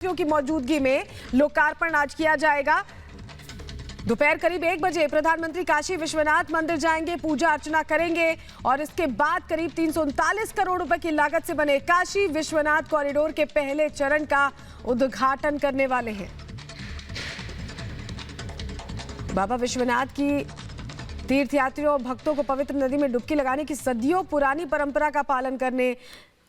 की मौजूदगी में लोकार्पण आज किया जाएगा। दोपहर करीब 1 बजे प्रधानमंत्री काशी विश्वनाथ मंदिर जाएंगे, पूजा अर्चना करेंगे और इसके बाद करीब 339 करोड़ रुपए की लागत से बने काशी विश्वनाथ कॉरिडोर के पहले चरण का उद्घाटन करने वाले हैं। बाबा विश्वनाथ की तीर्थयात्रियों और भक्तों को पवित्र नदी में डुबकी लगाने की सदियों पुरानी परंपरा का पालन करने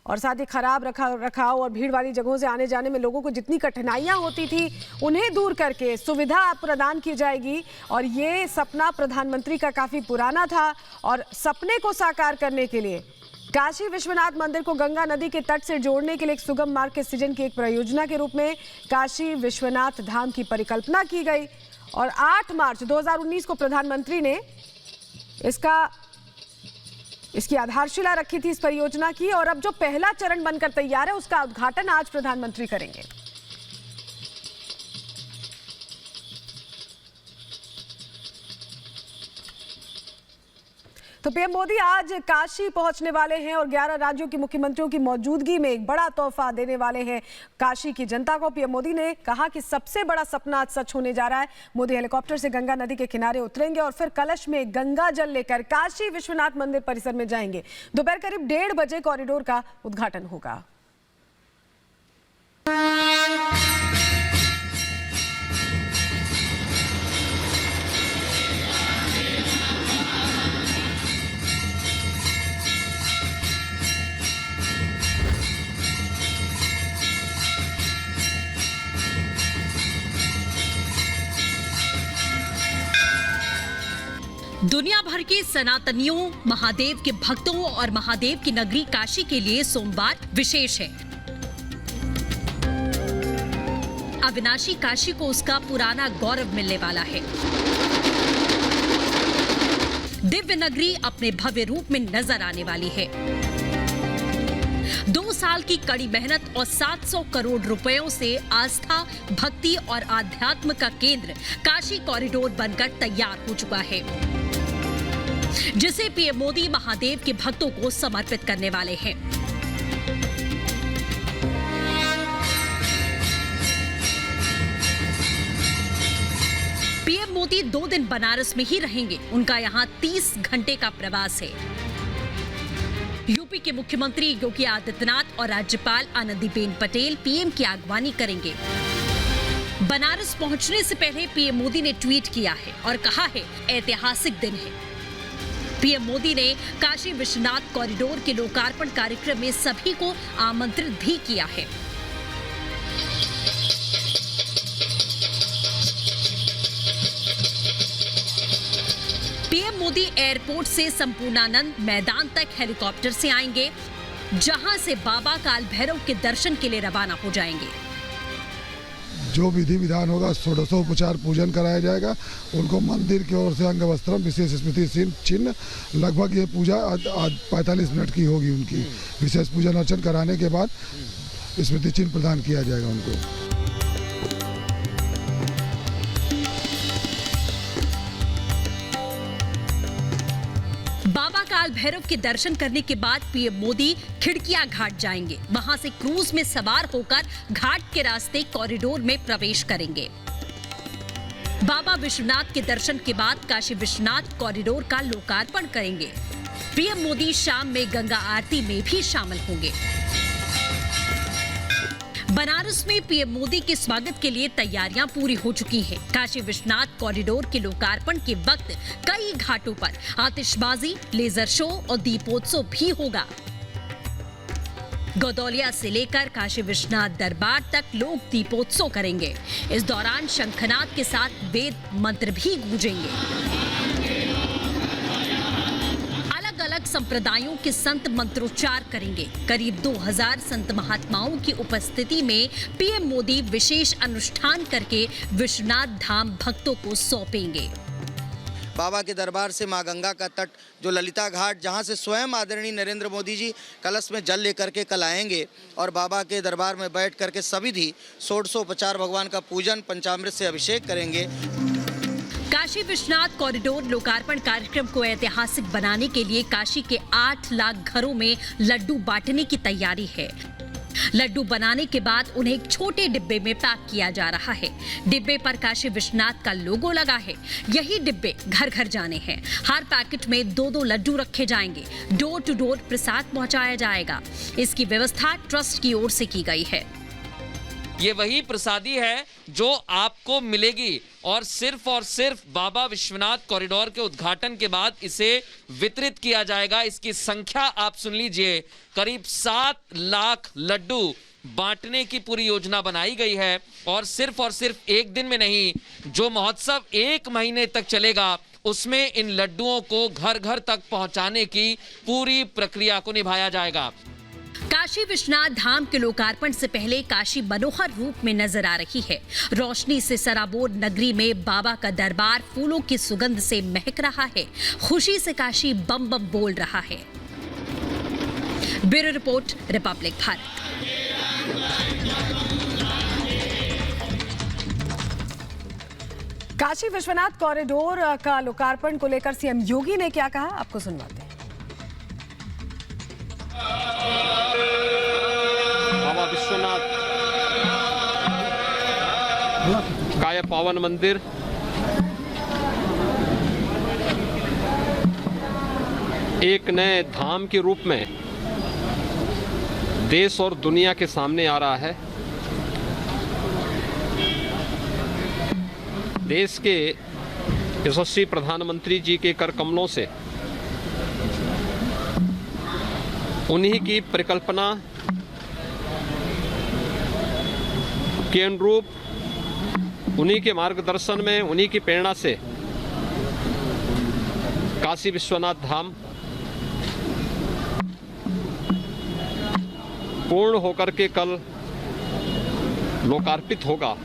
और साथ ही खराब रखाव और भीड़ वाली जगहों से आने जाने में लोगों को जितनी कठिनाइयां होती थी उन्हें दूर करके सुविधा प्रदान की जाएगी। और ये सपना प्रधानमंत्री का काफी पुराना था और सपने को साकार करने के लिए काशी विश्वनाथ मंदिर को गंगा नदी के तट से जोड़ने के लिए एक सुगम मार्ग के सृजन की एक परियोजना के रूप में काशी विश्वनाथ धाम की परिकल्पना की गई। और 8 मार्च 2019 को प्रधानमंत्री ने इसकी आधारशिला रखी थी इस परियोजना की, और अब जो पहला चरण बनकर तैयार है उसका उद्घाटन आज प्रधानमंत्री करेंगे। तो पीएम मोदी आज काशी पहुंचने वाले हैं और 11 राज्यों के मुख्यमंत्रियों की मौजूदगी में एक बड़ा तोहफा देने वाले हैं काशी की जनता को। पीएम मोदी ने कहा कि सबसे बड़ा सपना आज सच होने जा रहा है। मोदी हेलीकॉप्टर से गंगा नदी के किनारे उतरेंगे और फिर कलश में गंगा जल लेकर काशी विश्वनाथ मंदिर परिसर में जाएंगे। दोपहर करीब 1:30 बजे कॉरिडोर का उद्घाटन होगा। दुनिया भर के सनातनियों, महादेव के भक्तों और महादेव की नगरी काशी के लिए सोमवार विशेष है। अविनाशी काशी को उसका पुराना गौरव मिलने वाला है। दिव्य नगरी अपने भव्य रूप में नजर आने वाली है। 2 साल की कड़ी मेहनत और 700 करोड़ रुपयों से आस्था, भक्ति और आध्यात्म का केंद्र काशी कॉरिडोर बनकर तैयार हो चुका है, जिसे पीएम मोदी महादेव के भक्तों को समर्पित करने वाले हैं। पीएम मोदी 2 दिन बनारस में ही रहेंगे। उनका यहां 30 घंटे का प्रवास है। यूपी के मुख्यमंत्री योगी आदित्यनाथ और राज्यपाल आनंदीबेन पटेल पीएम की अगवानी करेंगे। बनारस पहुंचने से पहले पीएम मोदी ने ट्वीट किया है और कहा है, ऐतिहासिक दिन है। पीएम मोदी ने काशी विश्वनाथ कॉरिडोर के लोकार्पण कार्यक्रम में सभी को आमंत्रित भी किया है। पीएम मोदी एयरपोर्ट से संपूर्णानंद मैदान तक हेलीकॉप्टर से आएंगे, जहां से बाबा काल भैरव के दर्शन के लिए रवाना हो जाएंगे। जो विधि विधान होगा, षोडशोपचार पूजन कराया जाएगा। उनको मंदिर की ओर से अंग वस्त्रम विशेष स्मृति चिन्ह, लगभग ये पूजा आज 45 मिनट की होगी। उनकी विशेष पूजन अर्चन कराने के बाद स्मृति चिन्ह प्रदान किया जाएगा उनको। बाबा काल भैरव के दर्शन करने के बाद पीएम मोदी खिड़किया घाट जाएंगे। वहां से क्रूज में सवार होकर घाट के रास्ते कॉरिडोर में प्रवेश करेंगे। बाबा विश्वनाथ के दर्शन के बाद काशी विश्वनाथ कॉरिडोर का लोकार्पण करेंगे। पीएम मोदी शाम में गंगा आरती में भी शामिल होंगे। बनारस में पीएम मोदी के स्वागत के लिए तैयारियां पूरी हो चुकी हैं। काशी विश्वनाथ कॉरिडोर के लोकार्पण के वक्त कई घाटों पर आतिशबाजी, लेजर शो और दीपोत्सव भी होगा। गौदौलिया से लेकर काशी विश्वनाथ दरबार तक लोग दीपोत्सव करेंगे। इस दौरान शंखनाद के साथ वेद मंत्र भी गूंजेंगे। अलग संप्रदायों के संत मंत्रोच्चार करेंगे। करीब 2000 संत महात्माओं की उपस्थिति में पीएम मोदी विशेष अनुष्ठान करके विश्वनाथ धाम भक्तों को सौंपेंगे। बाबा के दरबार से मां गंगा का तट जो ललिता घाट, जहां से स्वयं आदरणीय नरेंद्र मोदी जी कलश में जल लेकर के कल आएंगे और बाबा के दरबार में बैठ करके सभी भी षोडशोपचार भगवान का पूजन, पंचामृत से अभिषेक करेंगे। काशी विश्वनाथ कॉरिडोर लोकार्पण कार्यक्रम को ऐतिहासिक बनाने के लिए काशी के 8 लाख घरों में लड्डू बांटने की तैयारी है। लड्डू बनाने के बाद उन्हें एक छोटे डिब्बे में पैक किया जा रहा है। डिब्बे पर काशी विश्वनाथ का लोगो लगा है। यही डिब्बे घर घर जाने हैं। हर पैकेट में 2-2 लड्डू रखे जाएंगे। डोर टू डोर प्रसाद पहुंचाया जाएगा। इसकी व्यवस्था ट्रस्ट की ओर से की गई है। ये वही प्रसादी है जो आपको मिलेगी और सिर्फ बाबा विश्वनाथ कॉरिडोर के उद्घाटन के बाद इसे वितरित किया जाएगा। इसकी संख्या आप सुन लीजिए, करीब 7 लाख लड्डू बांटने की पूरी योजना बनाई गई है और सिर्फ एक दिन में नहीं, जो महोत्सव 1 महीने तक चलेगा उसमें इन लड्डुओं को घर घर तक पहुंचाने की पूरी प्रक्रिया को निभाया जाएगा। काशी विश्वनाथ धाम के लोकार्पण से पहले काशी मनोहर रूप में नजर आ रही है। रोशनी से सराबोर नगरी में बाबा का दरबार फूलों की सुगंध से महक रहा है। खुशी से काशी बम बम बोल रहा है। Bureau report, Republic Bharat. Kashi Vishwanath corridor का लोकार्पण को लेकर सीएम योगी ने क्या कहा, आपको सुनवाते हैं। बाबा विश्वनाथ का यह पावन मंदिर एक नए धाम के रूप में देश और दुनिया के सामने आ रहा है। देश के यशस्वी प्रधानमंत्री जी के कर कमलों से उन्हीं की परिकल्पना के अनुरूप, उन्हीं के मार्गदर्शन में, उन्हीं की प्रेरणा से काशी विश्वनाथ धाम पूर्ण होकर के कल लोकार्पित होगा।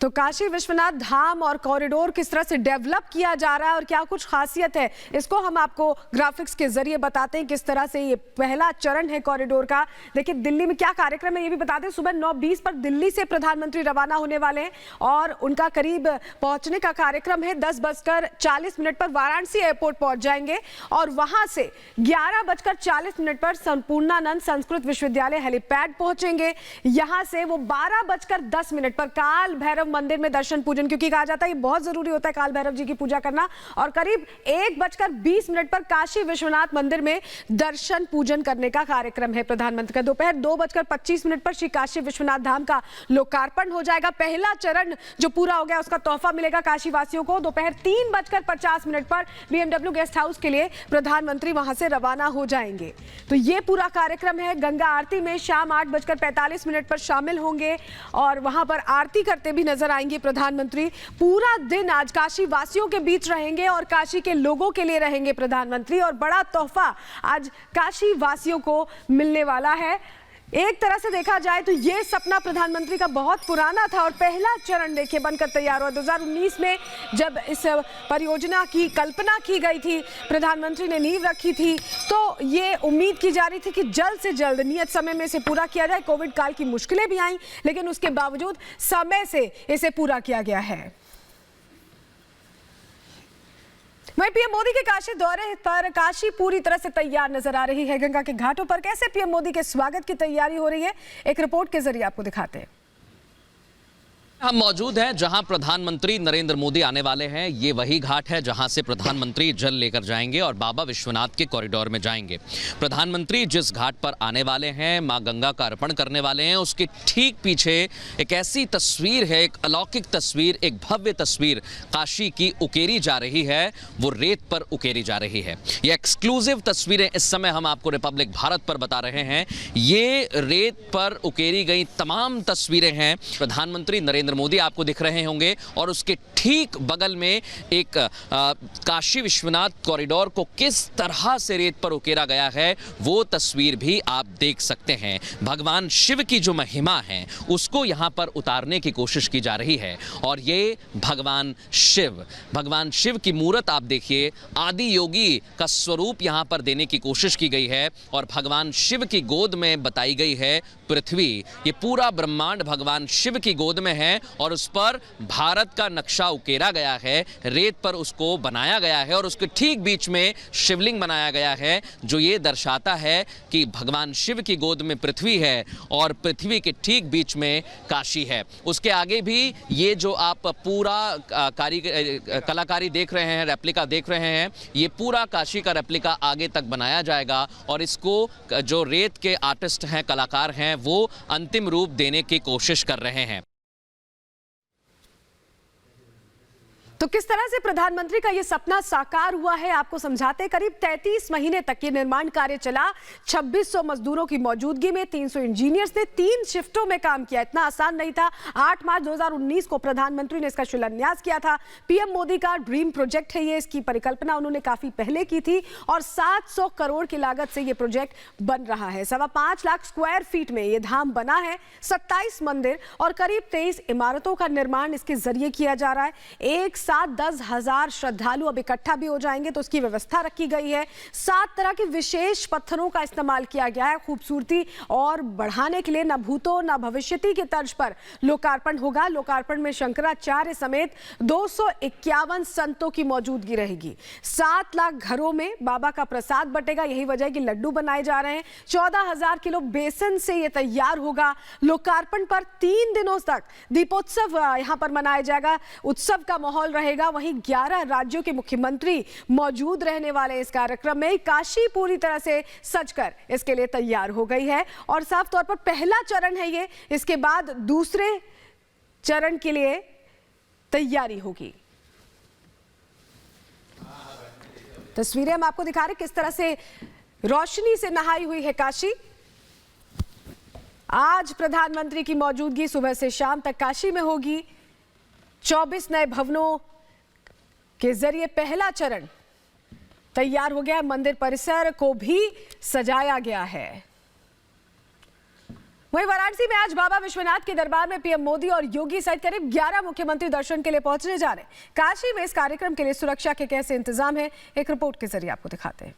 तो काशी विश्वनाथ धाम और कॉरिडोर किस तरह से डेवलप किया जा रहा है और क्या कुछ खासियत है, इसको हम आपको ग्राफिक्स के जरिए बताते हैं। किस तरह से ये पहला चरण है कॉरिडोर का। देखिए दिल्ली में क्या कार्यक्रम है ये भी बताते हैं। सुबह 9:20 पर दिल्ली से प्रधानमंत्री रवाना होने वाले हैं और उनका करीब पहुंचने का कार्यक्रम है। 10:40 पर वाराणसी एयरपोर्ट पहुंच जाएंगे और वहां से 11:40 पर संपूर्णानंद संस्कृत विश्वविद्यालय हेलीपैड पहुंचेंगे। यहां से वो 12:10 पर काल भैरव मंदिर में दर्शन पूजन, क्योंकि कहा जाता है ये बहुत जरूरी होता है काल भैरव जी की पूजा करना, और करीब 1:20 पर काशी विश्वनाथ मंदिर में दर्शन पूजन करने का कार्यक्रम है प्रधानमंत्री का। दोपहर 2:25 पर श्री काशी विश्वनाथ धाम का लोकार्पण हो जाएगा। पहला चरण जो पूरा हो गया उसका तोहफा मिलेगा काशी वासियों को। दोपहर 3:50 पर BMW गेस्ट हाउस के लिए प्रधानमंत्री वहां से रवाना हो जाएंगे। तो ये पूरा कार्यक्रम है। गंगा आरती में शाम 8:45 पर शामिल होंगे और वहां पर आरती करते भी नजर आएंगे प्रधानमंत्री। पूरा दिन आज काशी वासियों के बीच रहेंगे और काशी के लोगों के लिए रहेंगे प्रधानमंत्री, और बड़ा तोहफा आज काशी वासियों को मिलने वाला है। एक तरह से देखा जाए तो ये सपना प्रधानमंत्री का बहुत पुराना था और पहला चरण देखिए बनकर तैयार हुआ। 2019 में जब इस परियोजना की कल्पना की गई थी, प्रधानमंत्री ने नींव रखी थी, तो ये उम्मीद की जा रही थी कि जल्द से जल्द नियत समय में इसे पूरा किया जाए। कोविड काल की मुश्किलें भी आई, लेकिन उसके बावजूद समय से इसे पूरा किया गया है। वहीं पीएम मोदी के काशी दौरे पर काशी पूरी तरह से तैयार नजर आ रही है। गंगा के घाटों पर कैसे पीएम मोदी के स्वागत की तैयारी हो रही है, एक रिपोर्ट के जरिए आपको दिखाते हैं। हम मौजूद हैं जहां प्रधानमंत्री नरेंद्र मोदी आने वाले हैं। ये वही घाट है जहां से प्रधानमंत्री जल लेकर जाएंगे और बाबा विश्वनाथ के कॉरिडोर में जाएंगे। प्रधानमंत्री जिस घाट पर आने वाले हैं, मां गंगा का अर्पण करने वाले हैं, उसके ठीक पीछे एक ऐसी तस्वीर है, एक अलौकिक तस्वीर, एक भव्य तस्वीर काशी की उकेरी जा रही है। वो रेत पर उकेरी जा रही है। ये एक्सक्लूसिव तस्वीरें इस समय हम आपको रिपब्लिक भारत पर बता रहे हैं। ये रेत पर उकेरी गई तमाम तस्वीरें हैं। प्रधानमंत्री नरेंद्र मोदी आपको दिख रहे होंगे और उसके ठीक बगल में एक काशी विश्वनाथ कॉरिडोर को किस तरह से रेत पर उकेरा गया है वो तस्वीर भी आप देख सकते हैं। भगवान शिव की जो महिमा है उसको यहां पर उतारने की कोशिश की जा रही है और ये भगवान शिव की मूर्त आप देखिए, आदि योगी का स्वरूप यहां पर देने की कोशिश की गई है और भगवान शिव की गोद में बताई गई है पृथ्वी। ये पूरा ब्रह्मांड भगवान शिव की गोद में है हैं और उस पर भारत का नक्शा उकेरा गया है, रेत पर उसको बनाया गया है और उसके ठीक बीच में शिवलिंग बनाया गया है, जो ये दर्शाता है कि भगवान शिव की गोद में पृथ्वी है और पृथ्वी के ठीक बीच में काशी है। उसके आगे भी ये जो आप पूरा कलाकारी देख रहे हैं, रेप्लिका देख रहे हैं, ये पूरा काशी का रेप्लिका आगे तक बनाया जाएगा और इसको जो रेत के आर्टिस्ट हैं, कलाकार हैं, वो अंतिम रूप देने की कोशिश कर रहे हैं। तो किस तरह से प्रधानमंत्री का यह सपना साकार हुआ है आपको समझाते। करीब 33 महीने तक ये निर्माण कार्य चला। 2600 मजदूरों की मौजूदगी में 300 इंजीनियर्स ने 3 शिफ्टों में काम किया। इतना आसान नहीं था। 8 मार्च 2019 को प्रधानमंत्री ने इसका शिलान्यास किया था। पीएम मोदी का ड्रीम प्रोजेक्ट है ये। इसकी परिकल्पना उन्होंने काफी पहले की थी और 700 करोड़ की लागत से यह प्रोजेक्ट बन रहा है। 5.25 लाख स्क्वायर फीट में यह धाम बना है। 27 मंदिर और करीब 23 इमारतों का निर्माण इसके जरिए किया जा रहा है। एक साथ 10,000 श्रद्धालु अब इकट्ठा भी हो जाएंगे तो उसकी व्यवस्था रखी गई है। 7 तरह के विशेष पत्थरों का इस्तेमाल किया गया है। खूबसूरती और बढ़ाने के लिए न भूतो न भविष्यति की तर्ज पर लोकार्पण होगा। लोकार्पण में शंकराचार्य समेत 251 संतों की मौजूदगी रहेगी। 7 लाख घरों में बाबा का प्रसाद बटेगा। यही वजह है कि लड्डू बनाए जा रहे हैं। 14,000 किलो बेसन से यह तैयार होगा। लोकार्पण पर 3 दिनों तक दीपोत्सव यहां पर मनाया जाएगा। उत्सव का माहौल रहेगा। वहीं 11 राज्यों के मुख्यमंत्री मौजूद रहने वाले इस कार्यक्रम में। काशी पूरी तरह से सजकर इसके लिए तैयार हो गई है और साफ तौर पर पहला चरण है ये। इसके बाद दूसरे चरण के लिए तैयारी होगी। तस्वीरें हम आपको दिखा रहे किस तरह से रोशनी से नहाई हुई है काशी। आज प्रधानमंत्री की मौजूदगी सुबह से शाम तक काशी में होगी। 24 नए भवनों के जरिए पहला चरण तैयार हो गया है। मंदिर परिसर को भी सजाया गया है। वहीं वाराणसी में आज बाबा विश्वनाथ के दरबार में पीएम मोदी और योगी सहित करीब 11 मुख्यमंत्री दर्शन के लिए पहुंचने जा रहे हैं। काशी में इस कार्यक्रम के लिए सुरक्षा के कैसे इंतजाम है, एक रिपोर्ट के जरिए आपको दिखाते हैं।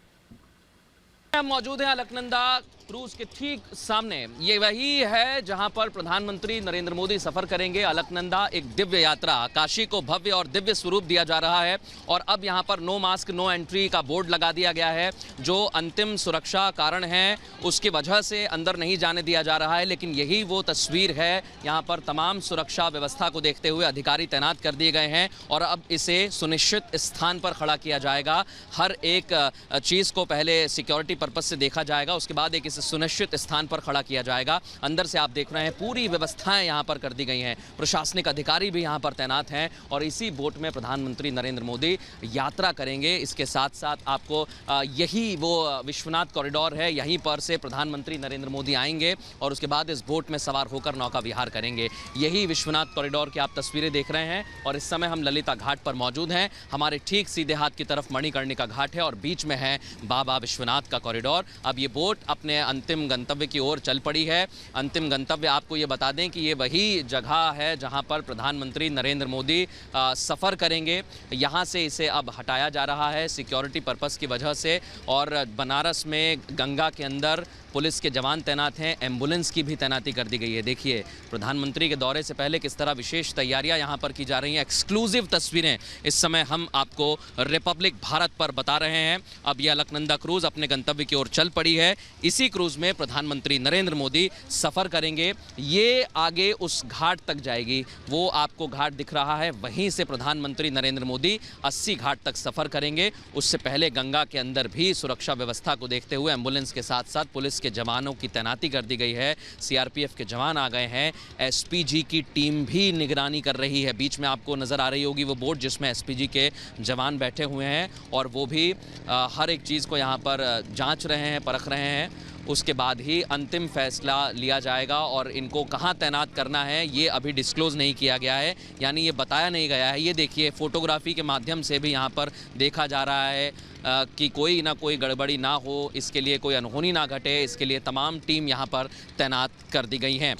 हम मौजूद हैं अलकनंदा क्रूज के ठीक सामने। ये वही है जहां पर प्रधानमंत्री नरेंद्र मोदी सफर करेंगे। अलकनंदा एक दिव्य यात्रा, काशी को भव्य और दिव्य स्वरूप दिया जा रहा है और अब यहां पर नो मास्क नो एंट्री का बोर्ड लगा दिया गया है। जो अंतिम सुरक्षा कारण है उसकी वजह से अंदर नहीं जाने दिया जा रहा है, लेकिन यही वो तस्वीर है। यहां पर तमाम सुरक्षा व्यवस्था को देखते हुए अधिकारी तैनात कर दिए गए हैं और अब इसे सुनिश्चित स्थान पर खड़ा किया जाएगा। हर एक चीज़ को पहले सिक्योरिटी पर्पस से देखा जाएगा, उसके बाद एक सुनिश्चित स्थान पर खड़ा किया जाएगा। अंदर से आप देख रहे हैं पूरी व्यवस्थाएं यहां पर कर दी गई हैं। प्रशासनिक अधिकारी भी यहां पर तैनात हैं और इसी बोट में प्रधानमंत्री नरेंद्र मोदी यात्रा करेंगे। इसके साथ साथ आपको यही वो विश्वनाथ कॉरिडोर है, यहीं पर से प्रधानमंत्री नरेंद्र मोदी आएंगे और उसके बाद इस बोट में सवार होकर नौका विहार करेंगे। यही विश्वनाथ कॉरिडोर की आप तस्वीरें देख रहे हैं और इस समय हम ललिता घाट पर मौजूद हैं। हमारे ठीक सीधे हाथ की तरफ मणिकर्णिका घाट है और बीच में है बाबा विश्वनाथ का कॉरिडोर। अब ये बोट अपने अंतिम गंतव्य की ओर चल पड़ी है। अंतिम गंतव्य आपको ये बता दें कि ये वही जगह है जहां पर प्रधानमंत्री नरेंद्र मोदी सफ़र करेंगे। यहां से इसे अब हटाया जा रहा है सिक्योरिटी पर्पस की वजह से और बनारस में गंगा के अंदर पुलिस के जवान तैनात हैं, एम्बुलेंस की भी तैनाती कर दी गई है। देखिए प्रधानमंत्री के दौरे से पहले किस तरह विशेष तैयारियां यहां पर की जा रही हैं। एक्सक्लूसिव तस्वीरें इस समय हम आपको रिपब्लिक भारत पर बता रहे हैं। अब यह अलकनंदा क्रूज अपने गंतव्य की ओर चल पड़ी है। इसी क्रूज में प्रधानमंत्री नरेंद्र मोदी सफ़र करेंगे। ये आगे उस घाट तक जाएगी, वो आपको घाट दिख रहा है, वहीं से प्रधानमंत्री नरेंद्र मोदी 80 घाट तक सफ़र करेंगे। उससे पहले गंगा के अंदर भी सुरक्षा व्यवस्था को देखते हुए एम्बुलेंस के साथ साथ पुलिस के जवानों की तैनाती कर दी गई है। सीआरपीएफ के जवान आ गए हैं। एसपीजी की टीम भी निगरानी कर रही है। बीच में आपको नज़र आ रही होगी वो बोट जिसमें एसपीजी के जवान बैठे हुए हैं और वो भी हर एक चीज़ को यहाँ पर जांच रहे हैं, परख रहे हैं। उसके बाद ही अंतिम फैसला लिया जाएगा और इनको कहाँ तैनात करना है ये अभी डिस्क्लोज़ नहीं किया गया है, यानी ये बताया नहीं गया है। ये देखिए फोटोग्राफी के माध्यम से भी यहाँ पर देखा जा रहा है कि कोई ना कोई गड़बड़ी ना हो, इसके लिए कोई अनहोनी ना घटे, इसके लिए तमाम टीम यहाँ पर तैनात कर दी गई हैं।